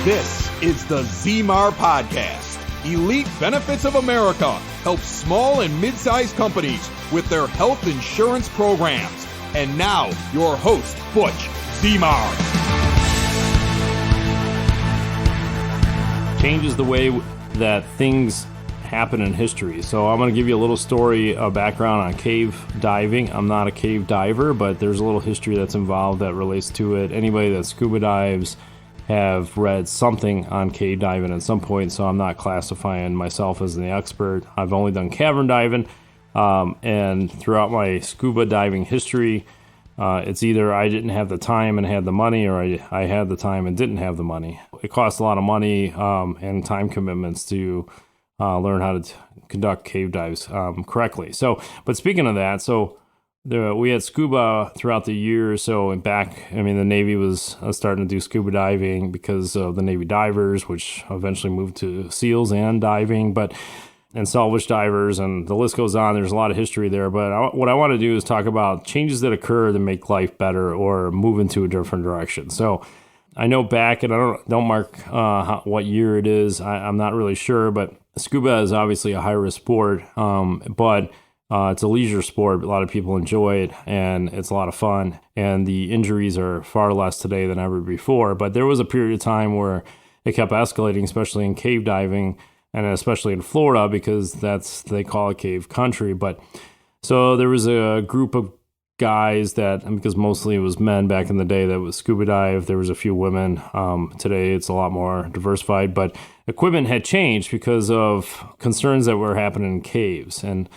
This is the ZMAR Podcast. Elite Benefits of America helps small and mid-sized companies with their health insurance programs. And now, your host, Butch ZMAR. Changes the way that things happen in history. So I'm going to give you a little story, a background on cave diving. I'm not a cave diver, but there's a little history that's involved that relates to it. Anybody that scuba dives have read something on cave diving at some point, so I'm not classifying myself as an expert. I've only done cavern diving, and throughout my scuba diving history, it's either I didn't have the time and had the money, or I had the time and didn't have the money. It costs a lot of money and time commitments to learn how to conduct cave dives correctly. But speaking of that, we had scuba throughout the year. So back, the Navy was starting to do scuba diving because of the Navy divers, which eventually moved to SEALs and diving, and salvage divers, and the list goes on. There's a lot of history there. But what I want to do is talk about changes that occur that make life better or move into a different direction. So I know back, and I don't mark what year it is. I'm not really sure, but scuba is obviously a high-risk sport, but it's a leisure sport. A lot of people enjoy it, and it's a lot of fun. And the injuries are far less today than ever before. But there was a period of time where it kept escalating, especially in cave diving, and especially in Florida, because they call it cave country. But so there was a group of guys because mostly it was men back in the day that was scuba dive. There was a few women. Today it's a lot more diversified, but equipment had changed because of concerns that were happening in caves. And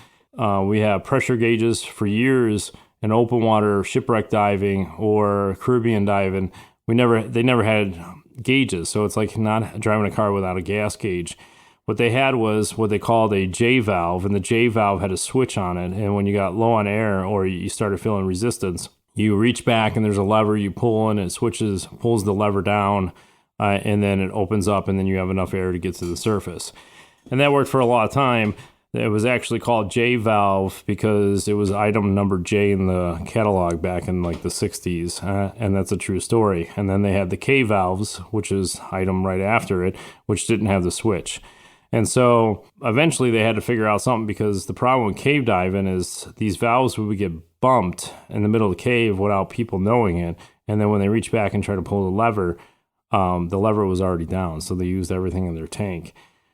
we have pressure gauges for years in open water shipwreck diving or Caribbean diving. They never had gauges. So it's like not driving a car without a gas gauge. What they had was what they called a J valve, and the J valve had a switch on it. And when you got low on air or you started feeling resistance, you reach back and there's a lever you pull and it pulls the lever down, and then it opens up, and then you have enough air to get to the surface. And that worked for a lot of time. It was actually called J valve because it was item number J in the catalog back in like the 60s, and that's a true story. And then they had the K valves, which is item right after it, which didn't have the switch. And so eventually they had to figure out something, because the problem with cave diving is these valves would get bumped in the middle of the cave without people knowing it. And then when they reach back and try to pull the lever was already down. So they used everything in their tank.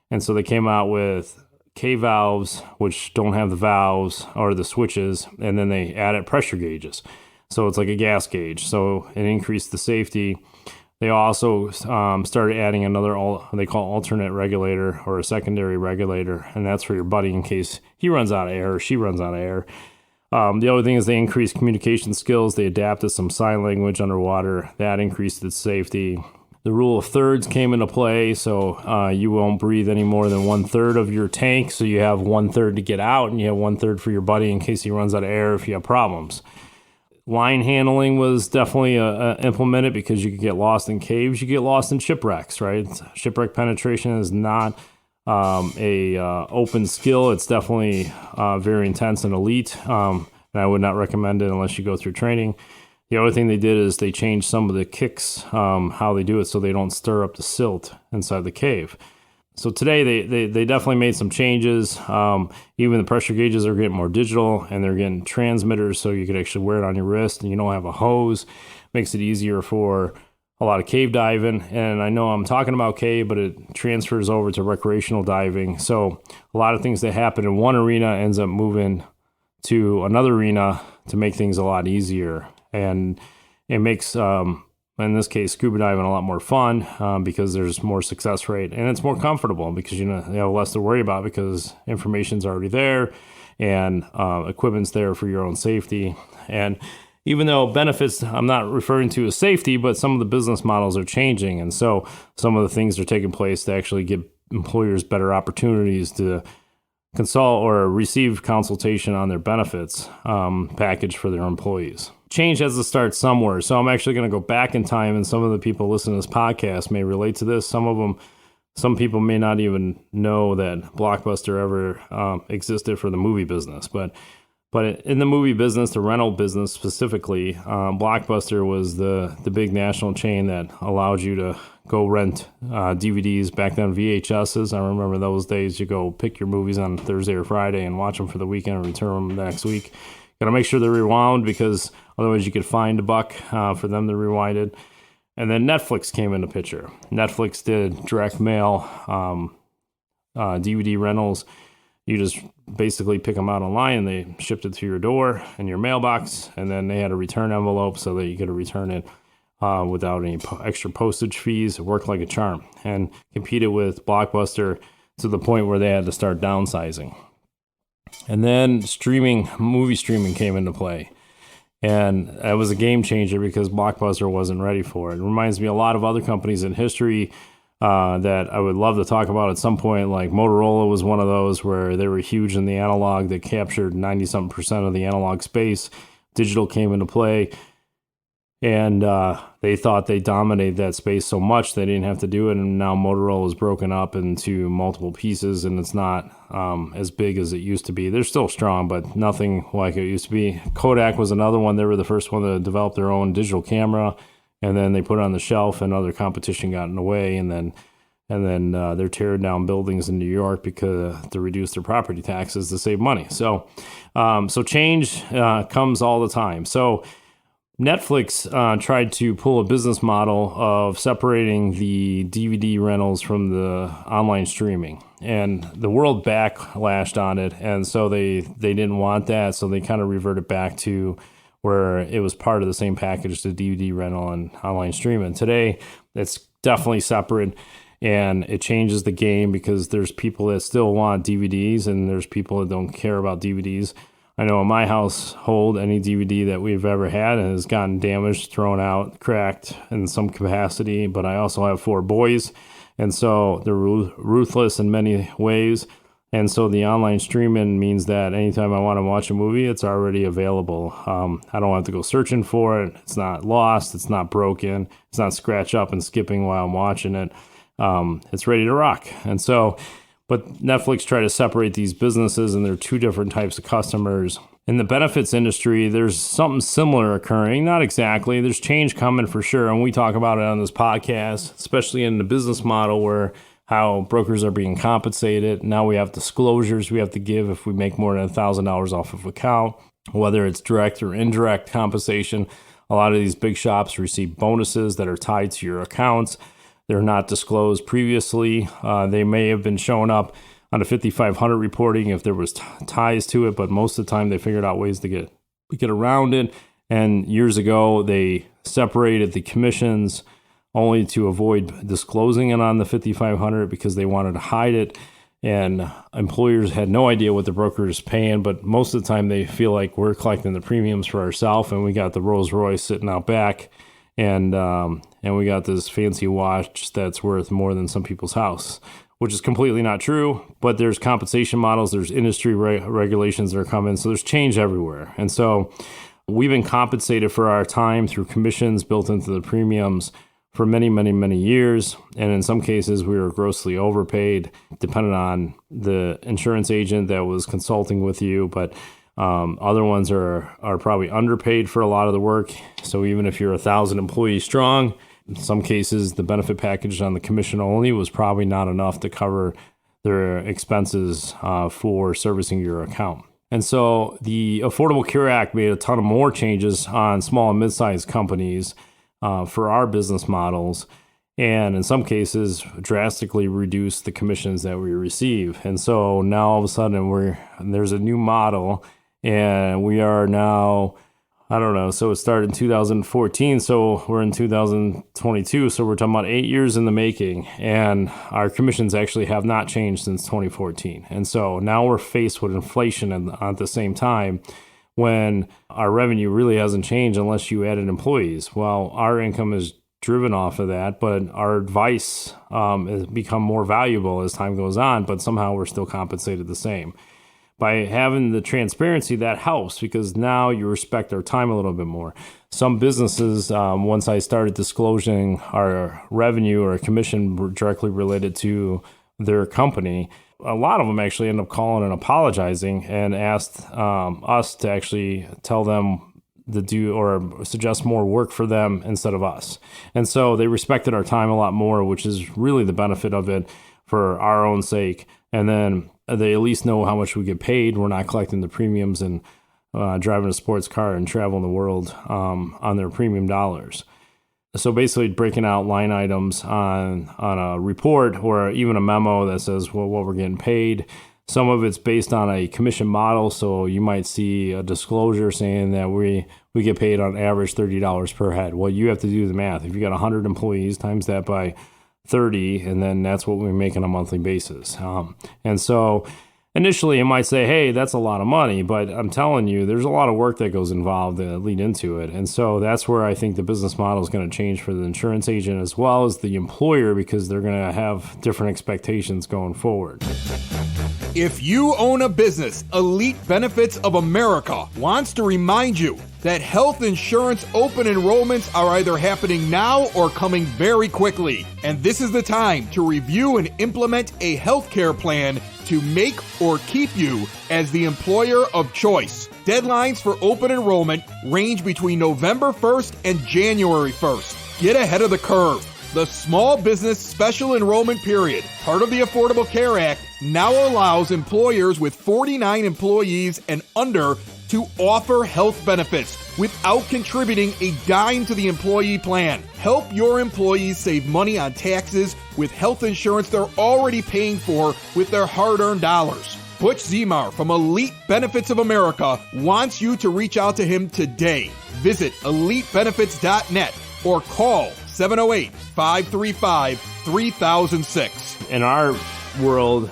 And so they came out with K valves, which don't have the valves or the switches. And then they added pressure gauges. So it's like a gas gauge. So it increased the safety. They also started adding another, they call alternate regulator or a secondary regulator, and that's for your buddy in case he runs out of air or she runs out of air. The other thing is they increased communication skills. They adapted some sign language underwater. That increased its safety. The rule of thirds came into play, so you won't breathe any more than 1/3 of your tank, so you have 1/3 to get out, and you have 1/3 for your buddy in case he runs out of air if you have problems. Line handling was definitely implemented because you could get lost in caves. You get lost in shipwrecks, right? Shipwreck penetration is not a open skill. It's definitely very intense and elite, and I would not recommend it unless you go through training. The other thing they did is they changed some of the kicks, how they do it, so they don't stir up the silt inside the cave. So today they definitely made some changes. Even the pressure gauges are getting more digital, and they're getting transmitters, so you could actually wear it on your wrist and you don't have a hose. Makes it easier for a lot of cave diving. And I know I'm talking about cave, but it transfers over to recreational diving. So a lot of things that happen in one arena ends up moving to another arena to make things a lot easier. And it makes in this case, scuba diving a lot more fun because there's more success rate, and it's more comfortable because you have less to worry about because information's already there and equipment's there for your own safety. And even though benefits, I'm not referring to as safety, but some of the business models are changing, and so some of the things are taking place to actually give employers better opportunities to consult or receive consultation on their benefits package for their employees. Change has to start somewhere. So I'm actually going to go back in time, and some of the people listening to this podcast may relate to this. Some people may not even know that Blockbuster ever existed for the movie business. But But in the movie business, the rental business specifically, Blockbuster was the big national chain that allowed you to go rent DVDs, back then VHSs. I remember those days. You go pick your movies on Thursday or Friday and watch them for the weekend and return them the next week. Got to make sure they're rewound because otherwise you could find $1 for them to rewind it. And then Netflix came into picture. Netflix did direct mail DVD rentals. You just basically pick them out online and they shipped it to your door in your mailbox. And then they had a return envelope so that you could return it without any extra postage fees. It worked like a charm and competed with Blockbuster to the point where they had to start downsizing. And then movie streaming came into play. And that was a game changer because Blockbuster wasn't ready for it. It reminds me of a lot of other companies in history that I would love to talk about at some point. Like Motorola was one of those where they were huge in the analog. They captured 90-something% of the analog space. Digital came into play. And they thought they dominated that space so much they didn't have to do it. And now Motorola is broken up into multiple pieces, and it's not as big as it used to be. They're still strong, but nothing like it used to be. Kodak was another one. They were the first one to develop their own digital camera, and then they put it on the shelf, and other competition got in the way. And then they're tearing down buildings in New York because to reduce their property taxes to save money. So change comes all the time. So Netflix tried to pull a business model of separating the DVD rentals from the online streaming, and the world backlashed on it, and so they didn't want that, so they kind of reverted back to where it was part of the same package, the DVD rental and online streaming. Today, it's definitely separate, and it changes the game because there's people that still want DVDs, and there's people that don't care about DVDs. I know in my household, any DVD that we've ever had has gotten damaged, thrown out, cracked in some capacity, but I also have 4 boys, and so they're ruthless in many ways, and so the online streaming means that anytime I want to watch a movie, it's already available. I don't have to go searching for it. It's not lost. It's not broken. It's not scratch up and skipping while I'm watching it. It's ready to rock, and so... But Netflix tried to separate these businesses, and there are 2 different types of customers. In the benefits industry, there's something similar occurring. Not exactly. There's change coming for sure, and we talk about it on this podcast, especially in the business model where how brokers are being compensated. Now we have disclosures we have to give if we make more than $1,000 off of account, whether it's direct or indirect compensation. A lot of these big shops receive bonuses that are tied to your accounts. They're not disclosed previously. They may have been showing up on a 5500 reporting if there was ties to it, but most of the time they figured out ways to get around it. And years ago, they separated the commissions only to avoid disclosing it on the 5500 because they wanted to hide it. And employers had no idea what the broker is paying, but most of the time they feel like we're collecting the premiums for ourselves, and we got the Rolls Royce sitting out back. And we got this fancy watch that's worth more than some people's house, which is completely not true. But there's compensation models, there's industry regulations that are coming, so there's change everywhere. And so we've been compensated for our time through commissions built into the premiums for many, many, many years. And in some cases, we were grossly overpaid, depending on the insurance agent that was consulting with you. But other ones are probably underpaid for a lot of the work. So even if you're 1,000 employees strong, in some cases, the benefit package on the commission only was probably not enough to cover their expenses for servicing your account. And so the Affordable Care Act made a ton of more changes on small and mid-sized companies for our business models, and in some cases drastically reduced the commissions that we receive. And so now all of a sudden there's a new model. And we are now, I don't know, so it started in 2014, so we're in 2022, so we're talking about 8 years in the making, and our commissions actually have not changed since 2014. And so now we're faced with inflation at the same time when our revenue really hasn't changed unless you added employees. Well, our income is driven off of that, but our advice has become more valuable as time goes on, but somehow we're still compensated the same. By having the transparency, that helps because now you respect our time a little bit more. Some businesses, once I started disclosing our revenue or commission directly related to their company, a lot of them actually end up calling and apologizing and asked us to actually tell them to do or suggest more work for them instead of us. And so they respected our time a lot more, which is really the benefit of it for our own sake. And then they at least know how much we get paid. We're not collecting the premiums and driving a sports car and traveling the world on their premium dollars. So basically breaking out line items on a report or even a memo that says, well, what we're getting paid. Some of it's based on a commission model. So you might see a disclosure saying that we get paid on average $30 per head. Well, you have to do the math. If you got 100 employees, times that by 30, and then that's what we make on a monthly basis. And so initially it might say, hey, that's a lot of money, but I'm telling you, there's a lot of work that goes involved that lead into it. And so that's where I think the business model is going to change for the insurance agent as well as the employer, because they're going to have different expectations going forward. If you own a business, Elite Benefits of America wants to remind you that health insurance open enrollments are either happening now or coming very quickly. And this is the time to review and implement a healthcare plan to make or keep you as the employer of choice. Deadlines for open enrollment range between November 1st and January 1st. Get ahead of the curve. The Small Business Special Enrollment Period, part of the Affordable Care Act, now allows employers with 49 employees and under to offer health benefits without contributing a dime to the employee plan. Help your employees save money on taxes with health insurance they're already paying for with their hard-earned dollars. Butch Zemar from Elite Benefits of America wants you to reach out to him today. Visit elitebenefits.net or call 708-535-3006. In our world,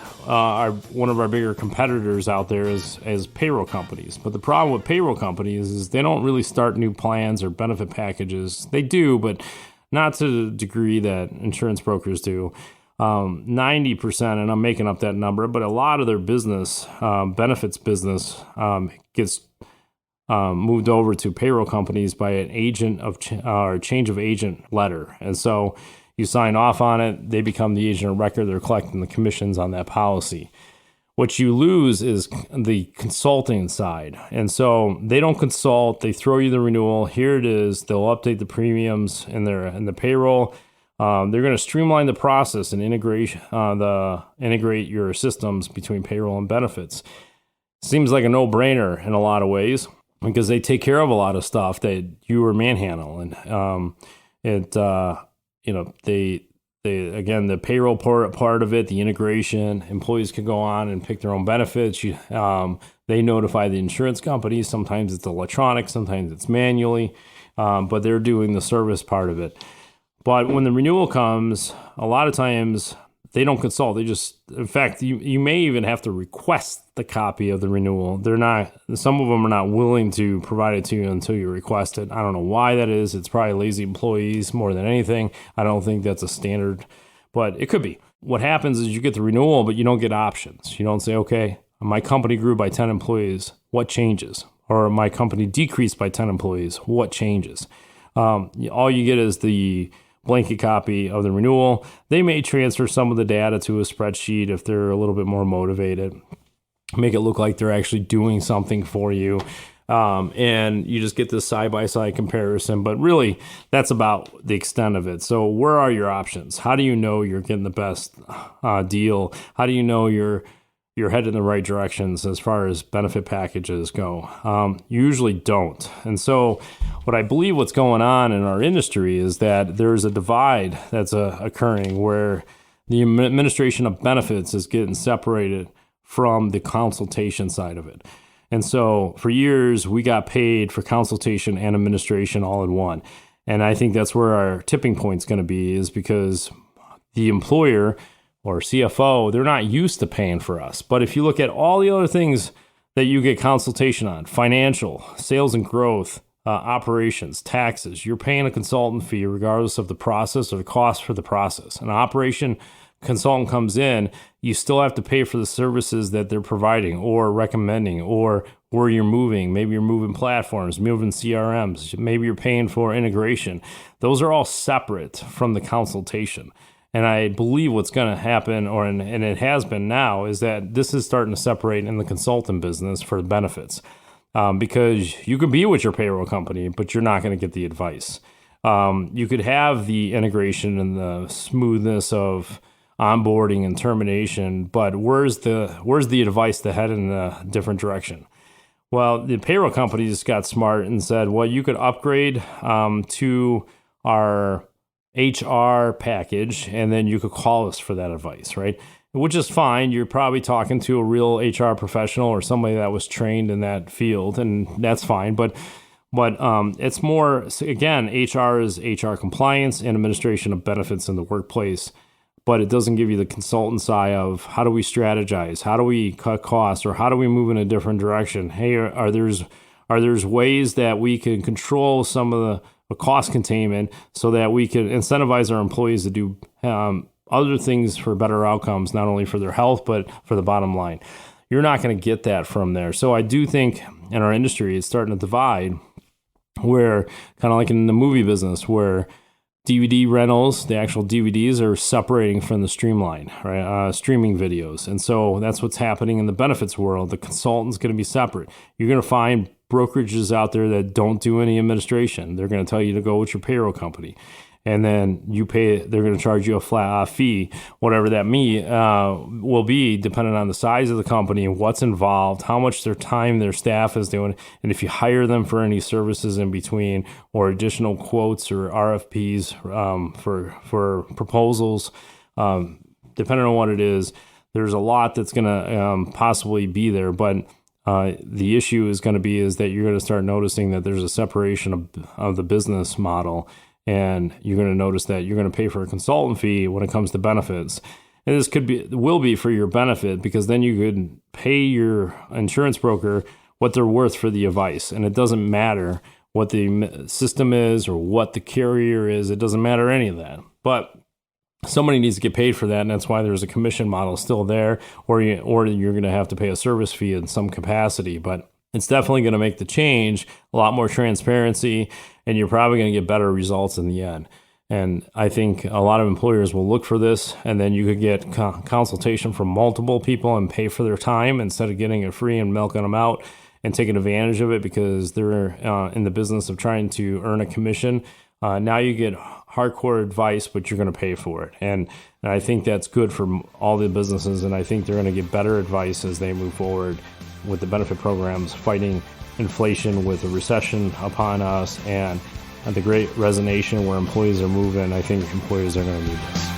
one of our bigger competitors out there is payroll companies. But the problem with payroll companies is they don't really start new plans or benefit packages. They do, but not to the degree that insurance brokers do. 90%, and I'm making up that number, but a lot of their business, benefits business, gets moved over to payroll companies by an agent of or change of agent letter. And so you sign off on it, they become the agent of record, they're collecting the commissions on that policy. What you lose is the consulting side. And so they don't consult, they throw you the renewal, here it is, they'll update the premiums in the payroll. They're going to streamline the process and integrate your systems between payroll and benefits. Seems like a no-brainer in a lot of ways, because they take care of a lot of stuff that you or manhandle. And the payroll part of it, the integration, employees can go on and pick their own benefits. They notify the insurance companies. Sometimes it's electronic, sometimes it's manually, but they're doing the service part of it. But when the renewal comes, a lot of times they don't consult. They just, in fact, you may even have to request the copy of the renewal. Some of them are not willing to provide it to you until you request it. I don't know why that is. It's probably lazy employees more than anything. I don't think that's a standard, but it could be. What happens is you get the renewal, but you don't get options. You don't say, okay, my company grew by 10 employees. What changes? Or my company decreased by 10 employees. What changes? All you get is the blanket copy of the renewal. They may transfer some of the data to a spreadsheet if they're a little bit more motivated, make it look like they're actually doing something for you. And you just get this side-by-side comparison. But really, that's about the extent of it. So where are your options? How do you know you're getting the best deal? How do you know you're headed in the right directions as far as benefit packages go? You usually don't. And so what I believe what's going on in our industry is that there's a divide that's occurring where the administration of benefits is getting separated from the consultation side of it. And so for years, we got paid for consultation and administration all in one. And I think that's where our tipping point is going to be, is because the employer or CFO, they're not used to paying for us. But if you look at all the other things that you get consultation on, financial, sales and growth, operations, taxes, you're paying a consultant fee regardless of the process or the cost for the process. An operation consultant comes in, you still have to pay for the services that they're providing or recommending, or where you're moving. Maybe you're moving platforms, moving CRMs. Maybe you're paying for integration. Those are all separate from the consultation. And I believe what's going to happen, and it has been now, is that this is starting to separate in the consultant business for the benefits. Because you could be with your payroll company, but you're not going to get the advice. You could have the integration and the smoothness of onboarding and termination, but where's the advice to head in a different direction? Well, the payroll companies got smart and said, well, you could upgrade to our HR package, and then you could call us for that advice, right? Which is fine. You're probably talking to a real HR professional or somebody that was trained in that field, and that's fine. But it's more, again, HR is HR compliance and administration of benefits in the workplace, but it doesn't give you the consultant side of how do we strategize, how do we cut costs, or how do we move in a different direction? Hey, are there's ways that we can control some of the cost containment so that we can incentivize our employees to do other things for better outcomes, not only for their health, but for the bottom line. You're not going to get that from there. So I do think in our industry, it's starting to divide where, kind of like in the movie business, where DVD rentals, the actual DVDs, are separating from the streaming videos. And so that's what's happening in the benefits world. The consultant's going to be separate. You're going to find brokerages out there that don't do any administration. They're going to tell you to go with your payroll company. And then you pay, they're going to charge you a flat fee, whatever that will be, depending on the size of the company, what's involved, how much their time their staff is doing, and if you hire them for any services in between or additional quotes or RFPs for proposals, depending on what it is, there's a lot that's going to possibly be there. But the issue is going to be is that you're going to start noticing that there's a separation of the business model. And you're going to notice that you're going to pay for a consultant fee when it comes to benefits. And this will be for your benefit, because then you could pay your insurance broker what they're worth for the advice. And it doesn't matter what the system is or what the carrier is. It doesn't matter any of that. But somebody needs to get paid for that, and that's why there's a commission model still there, or you're going to have to pay a service fee in some capacity. But it's definitely going to make the change, a lot more transparency, and you're probably going to get better results in the end. And I think a lot of employers will look for this, and then you could get consultation from multiple people and pay for their time instead of getting it free and milking them out and taking advantage of it because they're in the business of trying to earn a commission. Now you get hardcore advice, but you're going to pay for it. And I think that's good for all the businesses, and I think they're going to get better advice as they move forward with the benefit programs, fighting inflation with a recession upon us and the great resignation where employees are moving. I think employers are going to need this.